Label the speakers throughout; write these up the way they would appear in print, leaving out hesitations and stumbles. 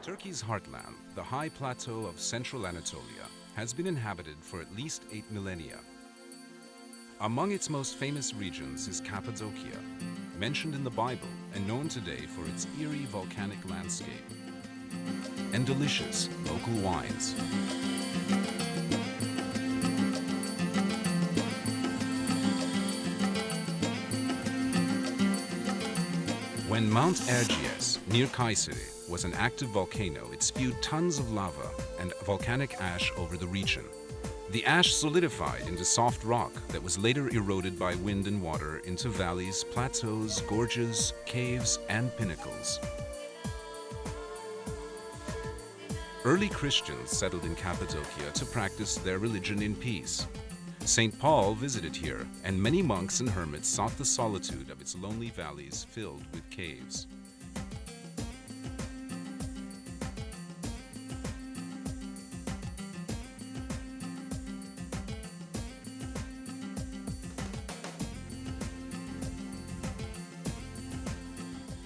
Speaker 1: Turkey's heartland, the high plateau of central Anatolia, has been inhabited for at least 8 millennia. Among its most famous regions is Kapadokya, mentioned in the Bible and known today for its eerie volcanic landscape and delicious local wines. When Mount Erciyes, near Kayseri, was an active volcano, it spewed tons of lava and volcanic ash over the region. The ash solidified into soft rock that was later eroded by wind and water into valleys, plateaus, gorges, caves, and pinnacles. Early Christians settled in Cappadocia to practice their religion in peace. St. Paul visited here, and many monks and hermits sought the solitude of its lonely valleys filled with caves.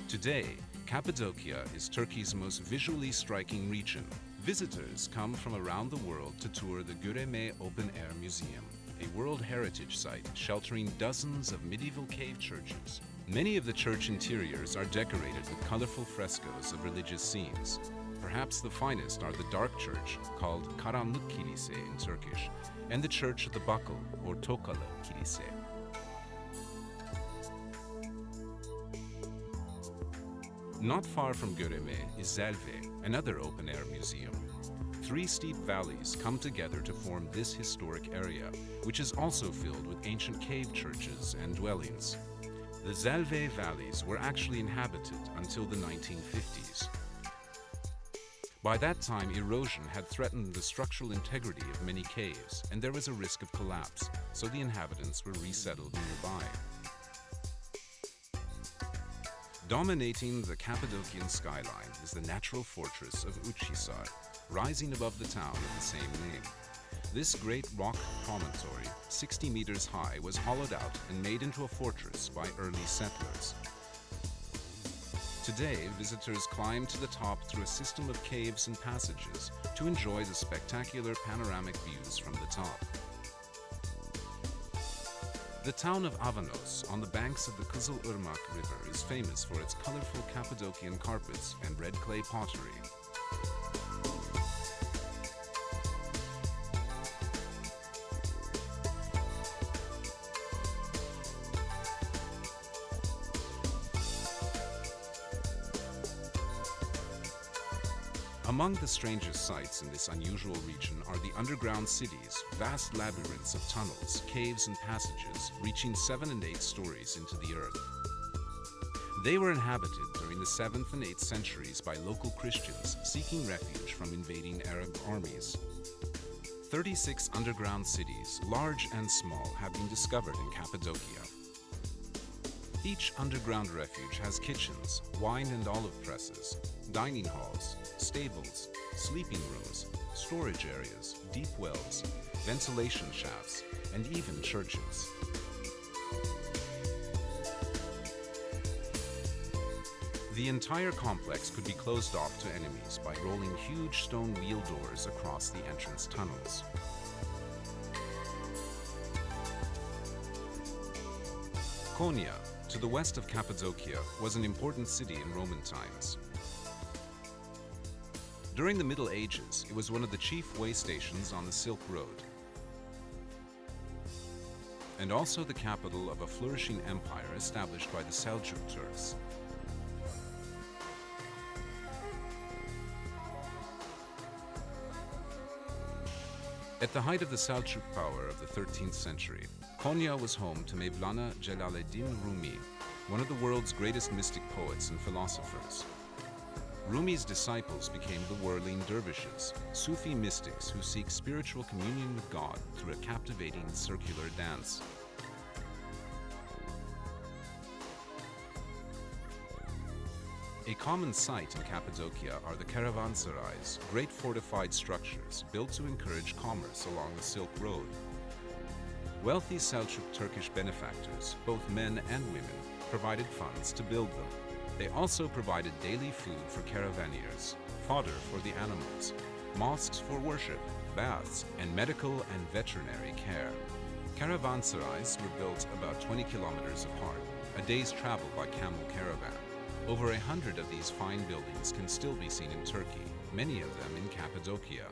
Speaker 1: Today, Cappadocia is Turkey's most visually striking region. Visitors come from around the world to tour the Göreme Open Air Museum, a World Heritage Site sheltering dozens of medieval cave churches. Many of the church interiors are decorated with colorful frescoes of religious scenes. Perhaps the finest are the dark church, called Karanlık Kilise in Turkish, and the Church of the Buckle, or Tokalı Kilise. Not far from Göreme is Zelve, another open-air museum. 3 steep valleys come together to form this historic area, which is also filled with ancient cave churches and dwellings. The Zelve valleys were actually inhabited until the 1950s. By that time, erosion had threatened the structural integrity of many caves, and there was a risk of collapse, so the inhabitants were resettled nearby. Dominating the Cappadocian skyline is the natural fortress of Uçhisar, rising above the town of the same name. This great rock promontory, 60 meters high, was hollowed out and made into a fortress by early settlers. Today, visitors climb to the top through a system of caves and passages to enjoy the spectacular panoramic views from the top. The town of Avanos, on the banks of the Kızılırmak River, is famous for its colorful Cappadocian carpets and red clay pottery. Among the strangest sights in this unusual region are the underground cities, vast labyrinths of tunnels, caves and passages reaching 7 and 8 stories into the earth. They were inhabited during the 7th and 8th centuries by local Christians seeking refuge from invading Arab armies. 36 underground cities, large and small, have been discovered in Cappadocia. Each underground refuge has kitchens, wine and olive presses, dining halls, stables, sleeping rooms, storage areas, deep wells, ventilation shafts, and even churches. The entire complex could be closed off to enemies by rolling huge stone wheel doors across the entrance tunnels. Konya, to the west of Cappadocia, was an important city in Roman times. During the Middle Ages, it was one of the chief way stations on the Silk Road, and also the capital of a flourishing empire established by the Seljuk Turks. At the height of the Seljuk power of the 13th century, Konya was home to Mevlana Celaleddin Rumi, one of the world's greatest mystic poets and philosophers. Rumi's disciples became the whirling dervishes, Sufi mystics who seek spiritual communion with God through a captivating circular dance. A common sight in Cappadocia are the caravanserais, great fortified structures built to encourage commerce along the Silk Road. Wealthy Seljuk Turkish benefactors, both men and women, provided funds to build them. They also provided daily food for caravaneers, fodder for the animals, mosques for worship, baths, and medical and veterinary care. Caravanserais were built about 20 kilometers apart, a day's travel by camel caravan. Over 100 of these fine buildings can still be seen in Turkey, many of them in Cappadocia.